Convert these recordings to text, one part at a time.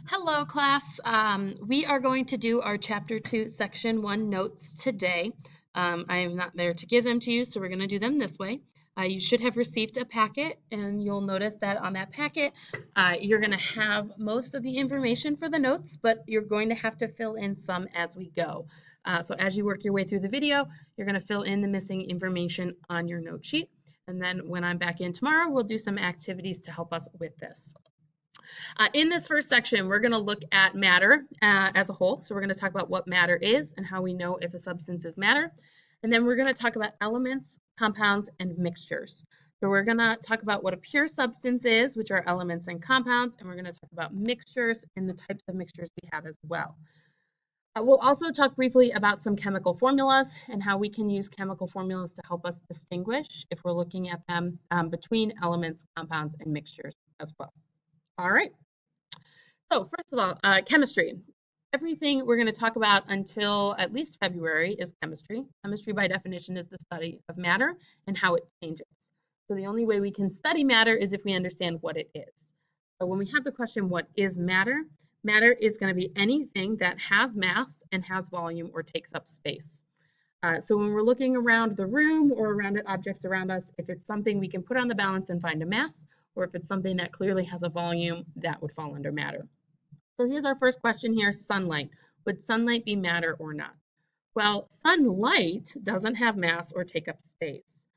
Hello, class. We are going to do our Chapter 2, Section 1 notes today. I am not there to give them to you, so we're going to do them this way. You should have received a packet, and you'll notice that on that packet, you're going to have most of the information for the notes, but you're going to have to fill in some as we go. So as you work your way through the video, you're going to fill in the missing information on your note sheet. And then when I'm back in tomorrow, we'll do some activities to help us with this. In this first section, we're going to look at matter as a whole. So we're going to talk about what matter is and how we know if a substance is matter. And then we're going to talk about elements, compounds, and mixtures. So we're going to talk about what a pure substance is, which are elements and compounds, and we're going to talk about mixtures and the types of mixtures we have as well. We'll also talk briefly about some chemical formulas and how we can use chemical formulas to help us distinguish if we're looking at them between elements, compounds, and mixtures as well. All right. So first of all, chemistry. Everything we're going to talk about until at least February is chemistry. Chemistry, by definition, is the study of matter and how it changes. So the only way we can study matter is if we understand what it is. So when we have the question, what is matter? Matter is going to be anything that has mass and has volume or takes up space. So when we're looking around the room or around at objects around us, if it's something we can put on the balance and find a mass, or if it's something that clearly has a volume, that would fall under matter. So here's our first question here, sunlight. Would sunlight be matter or not? Well, sunlight doesn't have mass or take up space.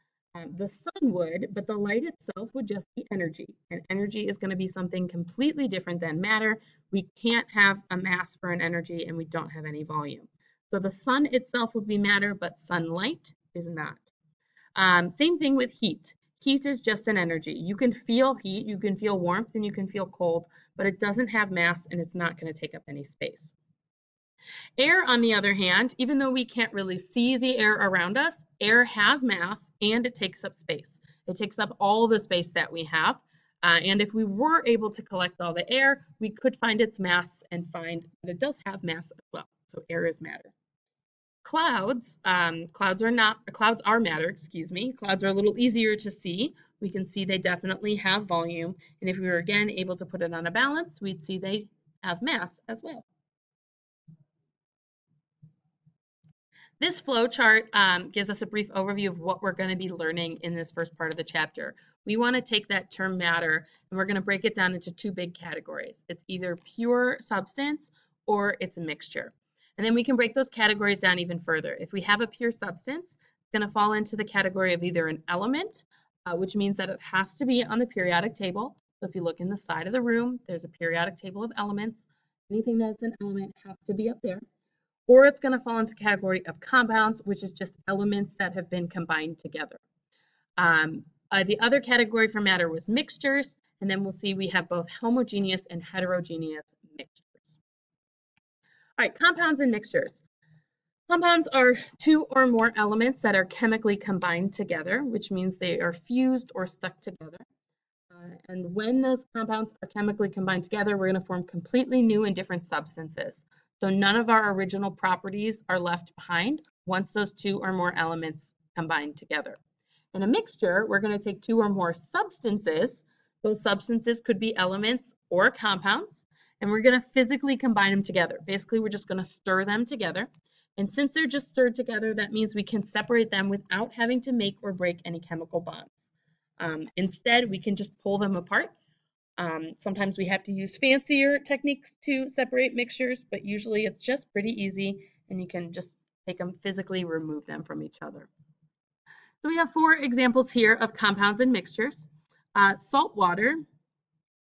The sun would, but the light itself would just be energy. And energy is going to be something completely different than matter. We can't have a mass for an energy and we don't have any volume. So the sun itself would be matter, but sunlight is not. Same thing with heat. Heat is just an energy. You can feel heat, you can feel warmth, and you can feel cold, but it doesn't have mass and it's not going to take up any space. Air, on the other hand, even though we can't really see the air around us, air has mass and it takes up space. It takes up all the space that we have. And if we were able to collect all the air, we could find its mass and find that it does have mass as well. So air is matter. Clouds, clouds are matter, excuse me. Clouds are a little easier to see. We can see they definitely have volume. And if we were again able to put it on a balance, we'd see they have mass as well. This flow chart gives us a brief overview of what we're going to be learning in this first part of the chapter. We want to take that term matter and we're going to break it down into two big categories. It's either pure substance or it's a mixture. And then we can break those categories down even further. If we have a pure substance, it's going to fall into the category of either an element, which means that it has to be on the periodic table. So if you look in the side of the room, there's a periodic table of elements. Anything that's an element has to be up there. Or it's going to fall into the category of compounds, which is just elements that have been combined together. The other category for matter was mixtures, and then we'll see we have both homogeneous and heterogeneous mixtures. All right, compounds and mixtures. Compounds are two or more elements that are chemically combined together, which means they are fused or stuck together. And when those compounds are chemically combined together, we're going to form completely new and different substances. So none of our original properties are left behind once those two or more elements combine together. In a mixture, we're going to take two or more substances. Those substances could be elements or compounds, and we're going to physically combine them together. Basically, we're just going to stir them together. And since they're just stirred together, that means we can separate them without having to make or break any chemical bonds. Instead, we can just pull them apart. Sometimes we have to use fancier techniques to separate mixtures, but usually it's just pretty easy and you can just take them physically, remove them from each other. So we have four examples here of compounds and mixtures. Salt water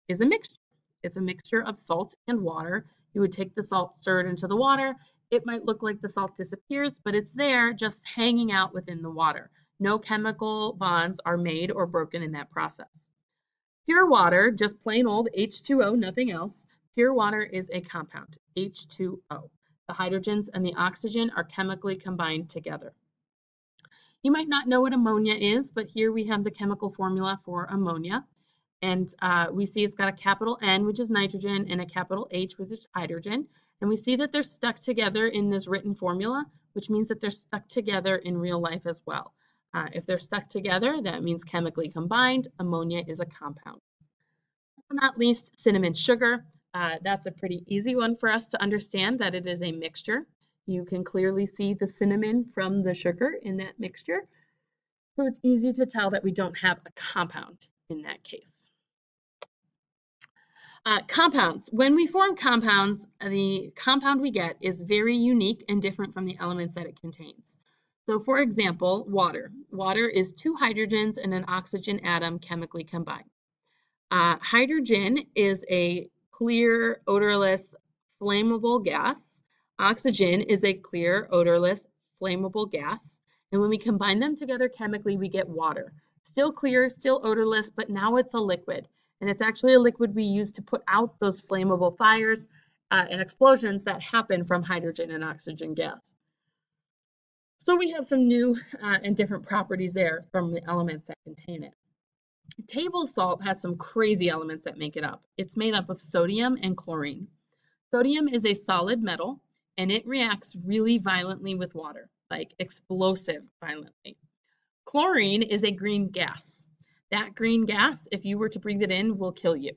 is a mixture. It's a mixture of salt and water. You would take the salt, stir it into the water. It might look like the salt disappears, but it's there just hanging out within the water. No chemical bonds are made or broken in that process. Pure water, just plain old H2O, nothing else. Pure water is a compound, H2O. The hydrogens and the oxygen are chemically combined together. You might not know what ammonia is, but here we have the chemical formula for ammonia. And we see it's got a capital N, which is nitrogen, and a capital H, which is hydrogen. And we see that they're stuck together in this written formula, which means that they're stuck together in real life as well. If they're stuck together, that means chemically combined. Ammonia is a compound. Last but not least, cinnamon sugar. That's a pretty easy one for us to understand that it is a mixture. You can clearly see the cinnamon from the sugar in that mixture. So it's easy to tell that we don't have a compound in that case. Compounds. When we form compounds, the compound we get is very unique and different from the elements that it contains. So for example, water. Water is 2 hydrogens and an oxygen atom chemically combined. Hydrogen is a clear, odorless, flammable gas. Oxygen is a clear, odorless, flammable gas. And when we combine them together chemically, we get water. Still clear, still odorless, but now it's a liquid. And it's actually a liquid we use to put out those flammable fires and explosions that happen from hydrogen and oxygen gas. So we have some new and different properties there from the elements that contain it. Table salt has some crazy elements that make it up. It's made up of sodium and chlorine. Sodium is a solid metal, and it reacts really violently with water, like explosive violently. Chlorine is a green gas. That green gas, if you were to breathe it in, will kill you.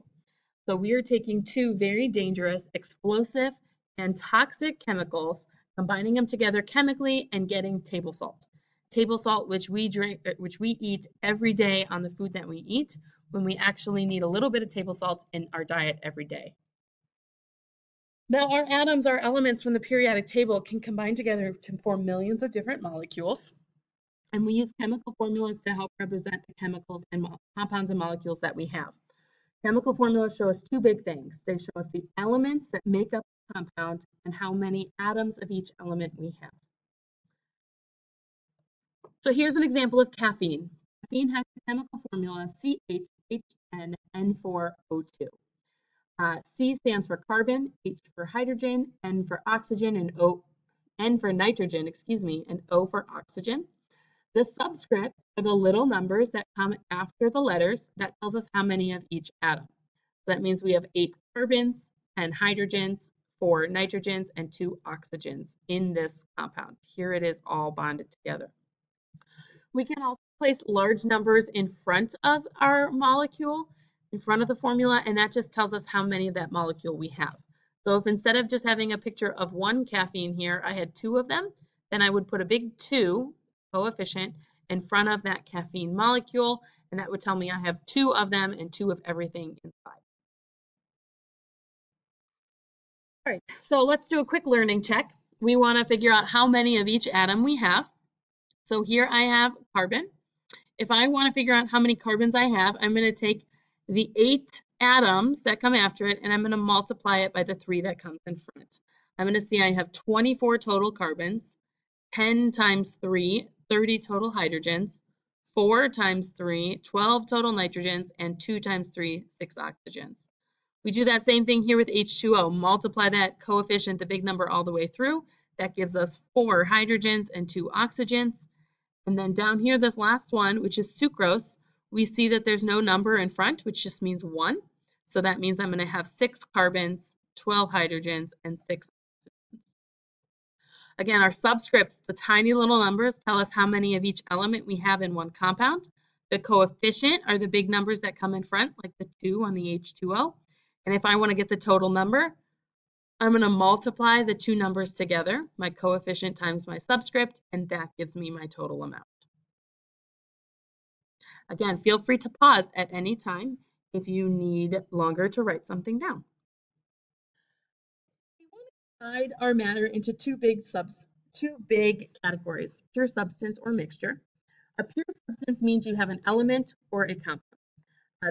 So we are taking 2 very dangerous, explosive, and toxic chemicals, combining them together chemically and getting table salt. Table salt, which we eat every day on the food that we eat, when we actually need a little bit of table salt in our diet every day. Now, our atoms, our elements from the periodic table, can combine together to form millions of different molecules. And we use chemical formulas to help represent the chemicals and compounds and molecules that we have. Chemical formulas show us 2 big things. They show us the elements that make up the compound and how many atoms of each element we have. So here's an example of caffeine. Caffeine has the chemical formula C8H10N4O2. C stands for carbon, H for hydrogen, N for oxygen, and N for nitrogen, and O for oxygen. The subscripts are the little numbers that come after the letters that tells us how many of each atom. So that means we have 8 carbons, 10 hydrogens, 4 nitrogens, and 2 oxygens in this compound. Here it is all bonded together. We can also place large numbers in front of our molecule, in front of the formula, and that just tells us how many of that molecule we have. So if instead of just having a picture of 1 caffeine here, I had 2 of them, then I would put a big 2 coefficient in front of that caffeine molecule, and that would tell me I have 2 of them and 2 of everything inside. All right, so let's do a quick learning check. We want to figure out how many of each atom we have. So here I have carbon. If I want to figure out how many carbons I have, I'm going to take the 8 atoms that come after it, and I'm going to multiply it by the 3 that comes in front. I'm going to see I have 24 total carbons, 10 times 3, 30 total hydrogens, 4 times 3, 12 total nitrogens, and 2 times 3, 6 oxygens. We do that same thing here with H2O. Multiply that coefficient, the big number, all the way through. That gives us 4 hydrogens and 2 oxygens. And then down here, this last one, which is sucrose, we see that there's no number in front, which just means 1. So that means I'm going to have 6 carbons, 12 hydrogens, and 6 oxygens. Again, our subscripts, the tiny little numbers, tell us how many of each element we have in one compound. The coefficient are the big numbers that come in front, like the 2 on the H2O. And if I want to get the total number, I'm going to multiply the 2 numbers together, my coefficient times my subscript, and that gives me my total amount. Again, feel free to pause at any time if you need longer to write something down. We want to divide our matter into two big categories, pure substance or mixture. A pure substance means you have an element or a compound.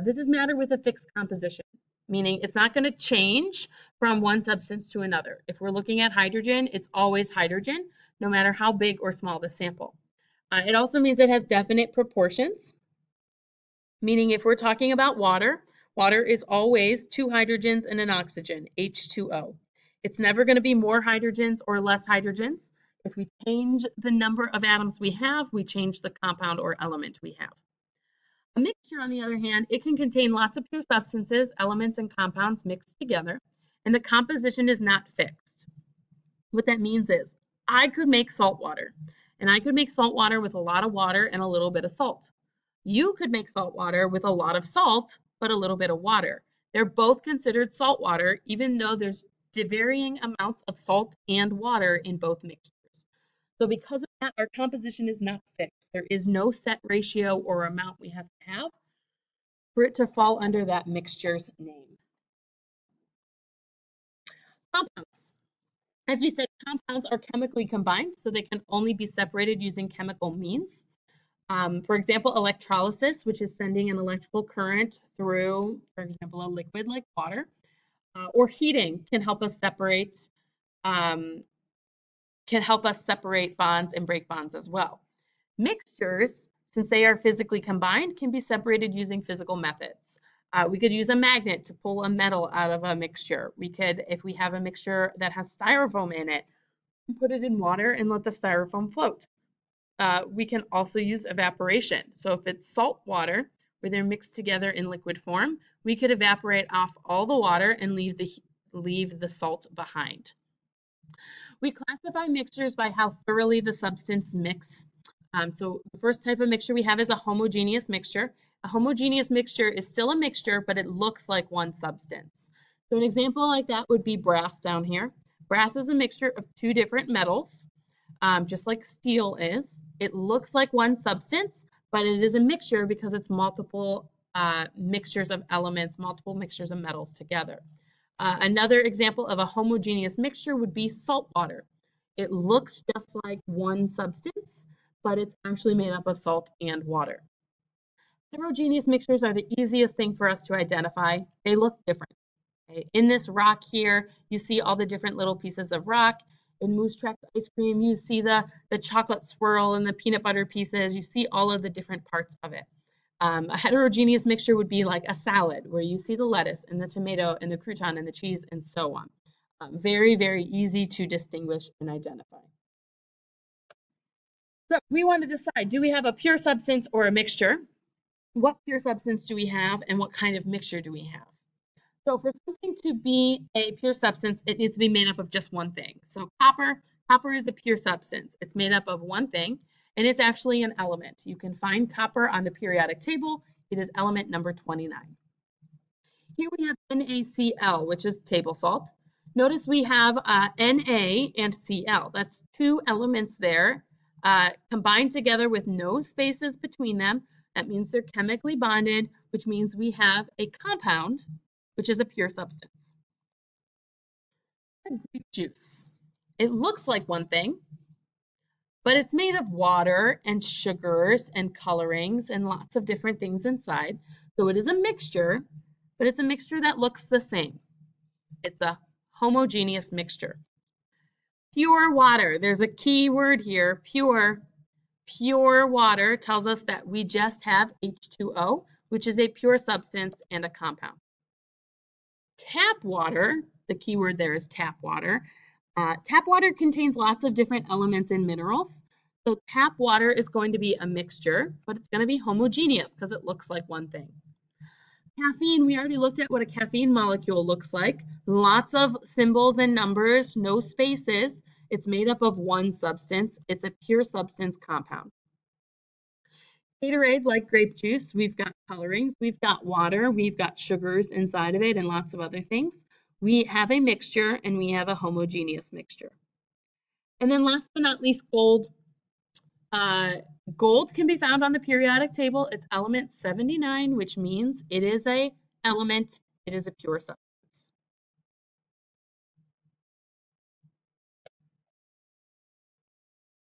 This is matter with a fixed composition, meaning it's not going to change from one substance to another. If we're looking at hydrogen, it's always hydrogen, no matter how big or small the sample. It also means it has definite proportions, meaning if we're talking about water, water is always 2 hydrogens and an oxygen, H2O. It's never going to be more hydrogens or less hydrogens. If we change the number of atoms we have, we change the compound or element we have. A mixture, on the other hand, it can contain lots of pure substances, elements, and compounds mixed together, and the composition is not fixed. What that means is I could make salt water, and I could make salt water with a lot of water and a little bit of salt. You could make salt water with a lot of salt, but a little bit of water. They're both considered salt water, even though there's varying amounts of salt and water in both mixtures. So because of that, our composition is not fixed. There is no set ratio or amount we have to have for it to fall under that mixture's name. Compounds. As we said, compounds are chemically combined, so they can only be separated using chemical means. For example, electrolysis, which is sending an electrical current through, for example, a liquid like water, or heating can help us separate bonds and break bonds as well. Mixtures, since they are physically combined, can be separated using physical methods. We could use a magnet to pull a metal out of a mixture. We could, if we have a mixture that has styrofoam in it, put it in water and let the styrofoam float. We can also use evaporation. So if it's salt water, where they're mixed together in liquid form, we could evaporate off all the water and leave the salt behind. We classify mixtures by how thoroughly the substance mix. So the first type of mixture we have is a homogeneous mixture. A homogeneous mixture is still a mixture, but it looks like one substance. So an example like that would be brass down here. Brass is a mixture of two different metals, just like steel is. It looks like one substance, but it is a mixture because it's multiple mixtures of elements, multiple mixtures of metals together. Another example of a homogeneous mixture would be salt water. It looks just like one substance, but it's actually made up of salt and water. Heterogeneous mixtures are the easiest thing for us to identify. They look different. Okay? In this rock here, you see all the different little pieces of rock. In Moose Tracks ice cream, you see the chocolate swirl and the peanut butter pieces. You see all of the different parts of it. A heterogeneous mixture would be like a salad, where you see the lettuce and the tomato and the crouton and the cheese and so on. Very, very easy to distinguish and identify. So we want to decide, do we have a pure substance or a mixture? What pure substance do we have and what kind of mixture do we have? So for something to be a pure substance, it needs to be made up of just one thing. So copper is a pure substance. It's made up of one thing, and it's actually an element. You can find copper on the periodic table. It is element number 29. Here we have NaCl, which is table salt. Notice we have Na and Cl. That's two elements there combined together with no spaces between them. That means they're chemically bonded, which means we have a compound, which is a pure substance. Grape juice. It looks like one thing, but it's made of water and sugars and colorings and lots of different things inside. So it is a mixture, but it's a mixture that looks the same. It's a homogeneous mixture. Pure water. There's a key word here, pure. Pure water tells us that we just have H2O, which is a pure substance and a compound. Tap water, the key word there is tap water. Tap water contains lots of different elements and minerals. So tap water is going to be a mixture, but it's going to be homogeneous because it looks like one thing. Caffeine, we already looked at what a caffeine molecule looks like. Lots of symbols and numbers, no spaces. It's made up of one substance. It's a pure substance compound. Gatorade, like grape juice, we've got colorings, we've got water, we've got sugars inside of it and lots of other things. We have a mixture and we have a homogeneous mixture. And then last but not least, gold. Gold can be found on the periodic table. It's element 79, which means it is an element, it is a pure substance.